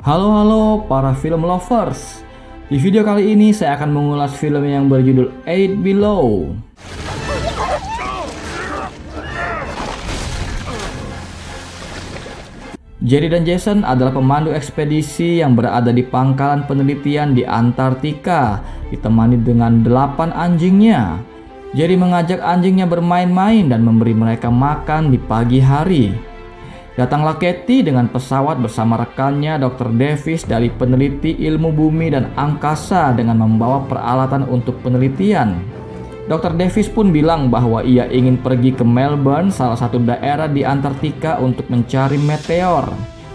Halo para film lovers. Di video kali ini saya akan mengulas film yang berjudul Eight Below. Jerry dan Jason adalah pemandu ekspedisi yang berada di pangkalan penelitian di Antartika, ditemani dengan 8 anjingnya. Jerry mengajak anjingnya bermain-main dan memberi mereka makan di pagi hari. Datanglah Katie dengan pesawat bersama rekannya Dr. Davis dari peneliti ilmu bumi dan angkasa dengan membawa peralatan untuk penelitian. Dr. Davis pun bilang bahwa ia ingin pergi ke Melbourne, salah satu daerah di Antartika untuk mencari meteor.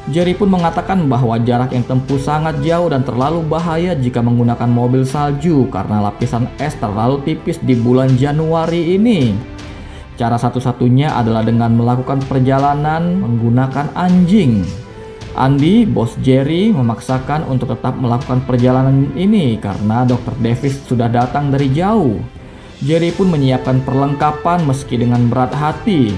Jerry pun mengatakan bahwa jarak yang tempuh sangat jauh dan terlalu bahaya jika menggunakan mobil salju karena lapisan es terlalu tipis di bulan Januari ini. Cara satu-satunya adalah dengan melakukan perjalanan menggunakan anjing. Andy, bos Jerry, memaksakan untuk tetap melakukan perjalanan ini karena Dr. Davis sudah datang dari jauh. Jerry pun menyiapkan perlengkapan meski dengan berat hati.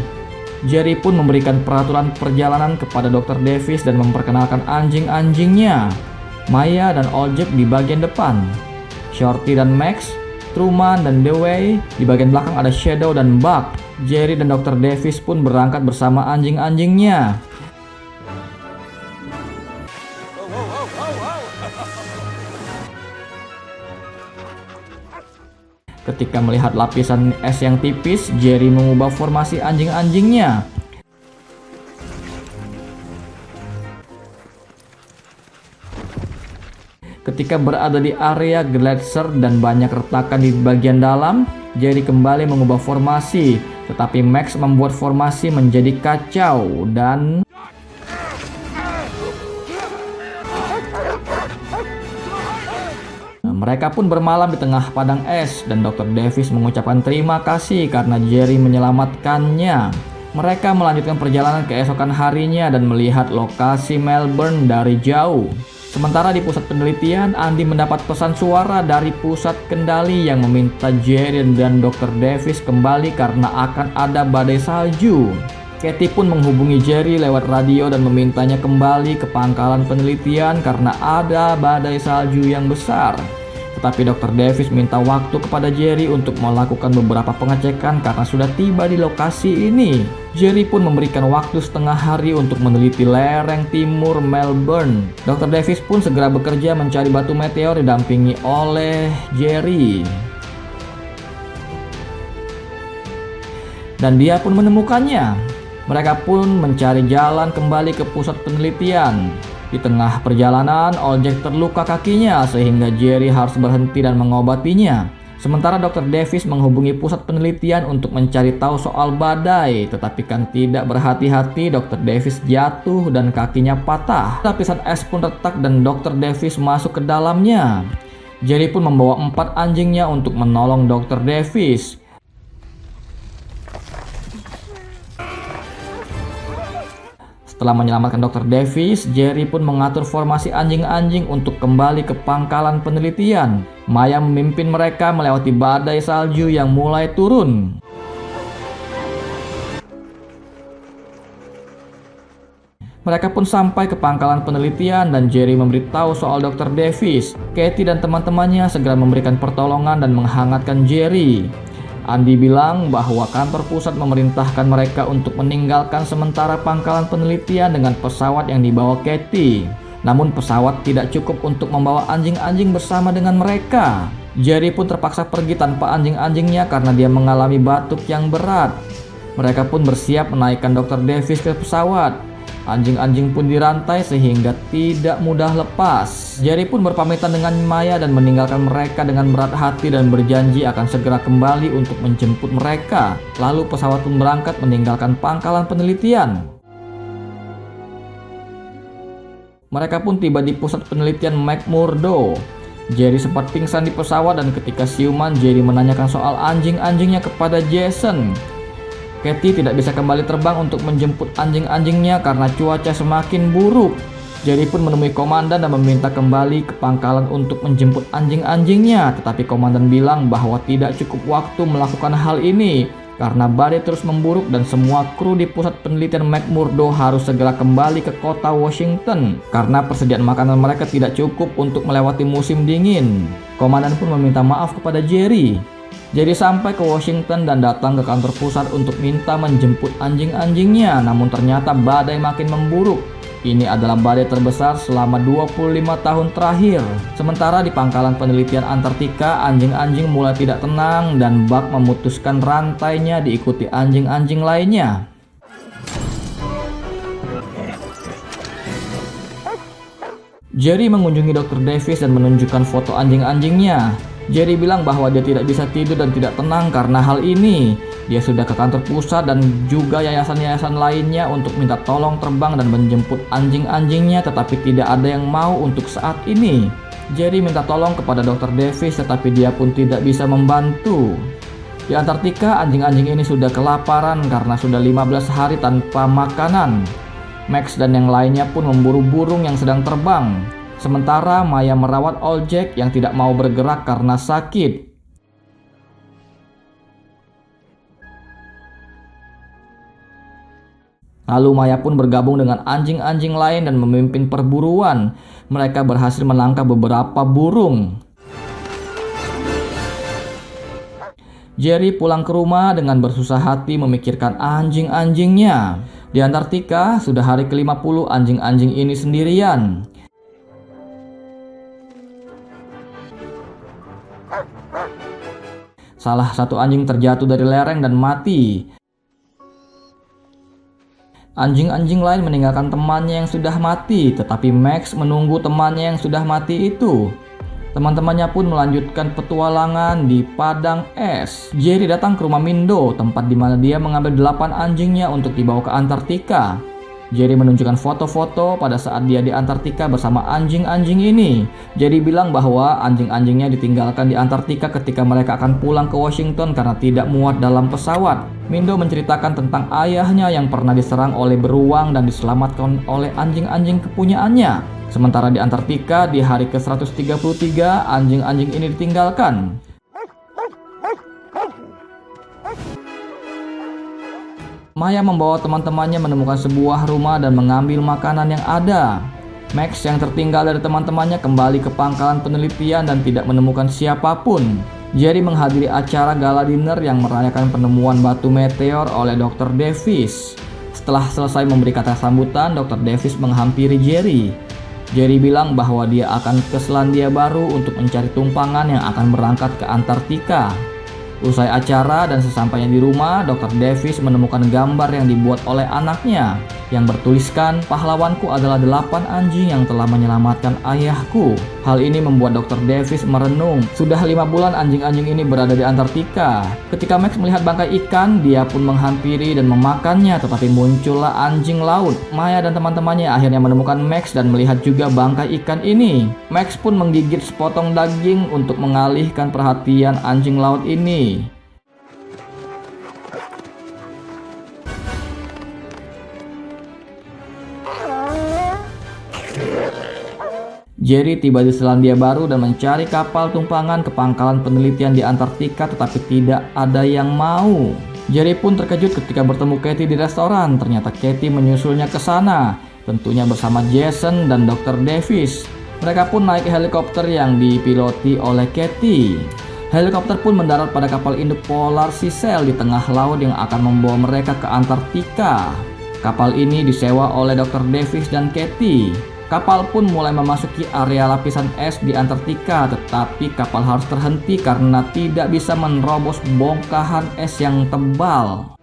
Jerry pun memberikan peraturan perjalanan kepada Dr. Davis dan memperkenalkan anjing-anjingnya. Maya dan Ojek di bagian depan, Shorty dan Max, Truman dan Dewey. Di bagian belakang ada Shadow dan Buck. Jerry dan Dr. Davis pun berangkat bersama anjing-anjingnya. Ketika melihat lapisan es yang tipis, Jerry mengubah formasi anjing-anjingnya. Ketika berada di area gletser dan banyak retakan di bagian dalam, Jerry kembali mengubah formasi, tetapi Max membuat formasi menjadi kacau dan mereka pun bermalam di tengah padang es dan Dr. Davis mengucapkan terima kasih karena Jerry menyelamatkannya. Mereka melanjutkan perjalanan keesokan harinya dan melihat lokasi Melbourne dari jauh. Sementara di pusat penelitian, Andy mendapat pesan suara dari pusat kendali yang meminta Jerry dan Dr. Davis kembali karena akan ada badai salju. Katie pun menghubungi Jerry lewat radio dan memintanya kembali ke pangkalan penelitian karena ada badai salju yang besar. Tetapi Dr. Davis minta waktu kepada Jerry untuk melakukan beberapa pengecekan karena sudah tiba di lokasi ini. Jerry pun memberikan waktu setengah hari untuk meneliti lereng timur Melbourne. Dr. Davis pun segera bekerja mencari batu meteor didampingi oleh Jerry. Dan dia pun menemukannya. Mereka pun mencari jalan kembali ke pusat penelitian. Di tengah perjalanan, Ojek terluka kakinya sehingga Jerry harus berhenti dan mengobatinya. Sementara Dr. Davis menghubungi pusat penelitian untuk mencari tahu soal badai, tetapi kan tidak berhati-hati, Dr. Davis jatuh dan kakinya patah. Lapisan es pun retak dan Dr. Davis masuk ke dalamnya. Jerry pun membawa 4 anjingnya untuk menolong Dr. Davis. Setelah menyelamatkan Dr. Davis, Jerry pun mengatur formasi anjing-anjing untuk kembali ke pangkalan penelitian. Maya memimpin mereka melewati badai salju yang mulai turun. Mereka pun sampai ke pangkalan penelitian dan Jerry memberitahu soal Dr. Davis. Katie dan teman-temannya segera memberikan pertolongan dan menghangatkan Jerry. Andy bilang bahwa kantor pusat memerintahkan mereka untuk meninggalkan sementara pangkalan penelitian dengan pesawat yang dibawa Katie. Namun pesawat tidak cukup untuk membawa anjing-anjing bersama dengan mereka. Jerry pun terpaksa pergi tanpa anjing-anjingnya karena dia mengalami batuk yang berat. Mereka pun bersiap menaikkan Dr. Davis ke pesawat. Anjing-anjing pun dirantai sehingga tidak mudah lepas. Jerry pun berpamitan dengan Maya dan meninggalkan mereka dengan berat hati dan berjanji akan segera kembali untuk menjemput mereka. Lalu pesawat pun berangkat meninggalkan pangkalan penelitian. Mereka pun tiba di pusat penelitian McMurdo. Jerry sempat pingsan di pesawat dan ketika siuman, Jerry menanyakan soal anjing-anjingnya kepada Jason. Katie tidak bisa kembali terbang untuk menjemput anjing-anjingnya karena cuaca semakin buruk. Jerry pun menemui komandan dan meminta kembali ke pangkalan untuk menjemput anjing-anjingnya. Tetapi komandan bilang bahwa tidak cukup waktu melakukan hal ini. Karena badai terus memburuk dan semua kru di pusat penelitian McMurdo harus segera kembali ke kota Washington karena persediaan makanan mereka tidak cukup untuk melewati musim dingin. Komandan pun meminta maaf kepada Jerry. Jerry sampai ke Washington dan datang ke kantor pusat untuk minta menjemput anjing-anjingnya, namun ternyata badai makin memburuk. Ini adalah badai terbesar selama 25 tahun terakhir. Sementara di pangkalan penelitian Antartika, anjing-anjing mulai tidak tenang dan Buck memutuskan rantainya diikuti anjing-anjing lainnya. Jerry mengunjungi Dr. Davis dan menunjukkan foto anjing-anjingnya. Jerry bilang bahwa dia tidak bisa tidur dan tidak tenang karena hal ini. Dia sudah ke kantor pusat dan juga yayasan-yayasan lainnya untuk minta tolong terbang dan menjemput anjing-anjingnya, tetapi tidak ada yang mau untuk saat ini. Jerry minta tolong kepada Dr. Davis, tetapi dia pun tidak bisa membantu. Di Antartika, anjing-anjing ini sudah kelaparan karena sudah 15 hari tanpa makanan. Max dan yang lainnya pun memburu burung yang sedang terbang. Sementara Maya merawat Old Jack yang tidak mau bergerak karena sakit. Lalu Maya pun bergabung dengan anjing-anjing lain dan memimpin perburuan. Mereka berhasil menangkap beberapa burung. Jerry pulang ke rumah dengan bersusah hati memikirkan anjing-anjingnya. Di Antartika, sudah hari ke-50 anjing-anjing ini sendirian. Salah satu anjing terjatuh dari lereng dan mati. Anjing-anjing lain meninggalkan temannya yang sudah mati, tetapi Max menunggu temannya yang sudah mati itu. Teman-temannya pun melanjutkan petualangan di padang es. Jerry datang ke rumah Mindo, tempat di mana dia mengambil 8 anjingnya untuk dibawa ke Antartika. Jerry menunjukkan foto-foto pada saat dia di Antartika bersama anjing-anjing ini. Jerry bilang bahwa anjing-anjingnya ditinggalkan di Antartika ketika mereka akan pulang ke Washington karena tidak muat dalam pesawat. Mindo menceritakan tentang ayahnya yang pernah diserang oleh beruang dan diselamatkan oleh anjing-anjing kepunyaannya. Sementara di Antartika, di hari ke-133, anjing-anjing ini ditinggalkan. Maya membawa teman-temannya menemukan sebuah rumah dan mengambil makanan yang ada. Max yang tertinggal dari teman-temannya kembali ke pangkalan penelitian dan tidak menemukan siapapun. Jerry menghadiri acara gala dinner yang merayakan penemuan batu meteor oleh Dr. Davis. Setelah selesai memberi kata sambutan, Dr. Davis menghampiri Jerry. Jerry bilang bahwa dia akan ke Selandia Baru untuk mencari tumpangan yang akan berangkat ke Antartika. Usai acara dan sesampainya di rumah, Dr. Davis menemukan gambar yang dibuat oleh anaknya yang bertuliskan, "Pahlawanku adalah 8 anjing yang telah menyelamatkan ayahku." Hal ini membuat Dr. Davis merenung. Sudah 5 bulan anjing-anjing ini berada di Antartika. Ketika Max melihat bangkai ikan, dia pun menghampiri dan memakannya, tetapi muncullah anjing laut. Maya dan teman-temannya akhirnya menemukan Max dan melihat juga bangkai ikan ini. Max pun menggigit sepotong daging untuk mengalihkan perhatian anjing laut ini. Jerry tiba di Selandia Baru dan mencari kapal tumpangan ke pangkalan penelitian di Antartika, tetapi tidak ada yang mau. Jerry pun terkejut ketika bertemu Katie di restoran. Ternyata Katie menyusulnya ke sana, tentunya bersama Jason dan Dr. Davis. Mereka pun naik helikopter yang dipiloti oleh Katie. Helikopter pun mendarat pada kapal induk Polar Cecil di tengah laut yang akan membawa mereka ke Antartika. Kapal ini disewa oleh Dr. Davis dan Katie. Kapal pun mulai memasuki area lapisan es di Antartika, tetapi kapal harus terhenti karena tidak bisa menerobos bongkahan es yang tebal.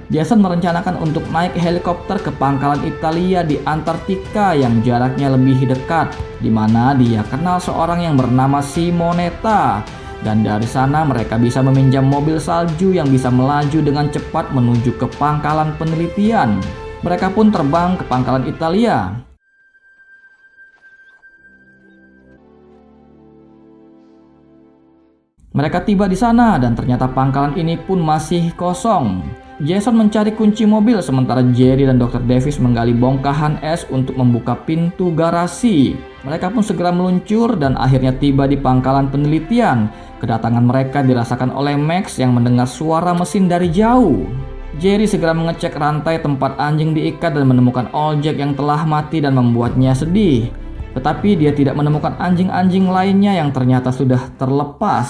Jason merencanakan untuk naik helikopter ke pangkalan Italia di Antartika yang jaraknya lebih dekat, di mana dia kenal seorang yang bernama Simonetta. Dan dari sana mereka bisa meminjam mobil salju yang bisa melaju dengan cepat menuju ke pangkalan penelitian. Mereka pun terbang ke pangkalan Italia. Mereka tiba di sana dan ternyata pangkalan ini pun masih kosong. Jason mencari kunci mobil sementara Jerry dan Dr. Davis menggali bongkahan es untuk membuka pintu garasi. Mereka pun segera meluncur dan akhirnya tiba di pangkalan penelitian. Kedatangan mereka dirasakan oleh Max yang mendengar suara mesin dari jauh. Jerry segera mengecek rantai tempat anjing diikat dan menemukan Oljek yang telah mati dan membuatnya sedih. Tetapi dia tidak menemukan anjing-anjing lainnya yang ternyata sudah terlepas.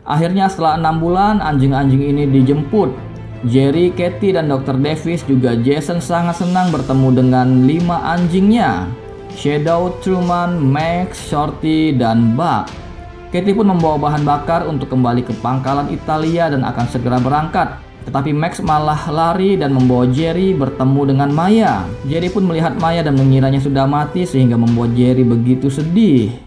Akhirnya setelah 6 bulan anjing-anjing ini dijemput. Jerry, Katie, dan Dr. Davis juga Jason sangat senang bertemu dengan 5 anjingnya. Shadow, Truman, Max, Shorty, dan Buck. Katie pun membawa bahan bakar untuk kembali ke pangkalan Italia dan akan segera berangkat. Tetapi Max malah lari dan membawa Jerry bertemu dengan Maya. Jerry pun melihat Maya dan mengiranya sudah mati sehingga membuat Jerry begitu sedih.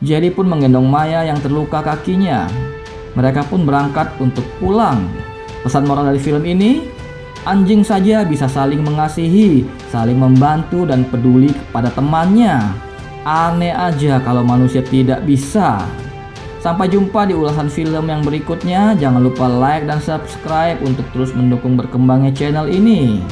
Jerry pun menggendong Maya yang terluka kakinya. Mereka pun berangkat untuk pulang. Pesan moral dari film ini, anjing saja bisa saling mengasihi, saling membantu dan peduli kepada temannya. Aneh aja kalau manusia tidak bisa. Sampai jumpa di ulasan film yang berikutnya. Jangan lupa like dan subscribe untuk terus mendukung berkembangnya channel ini.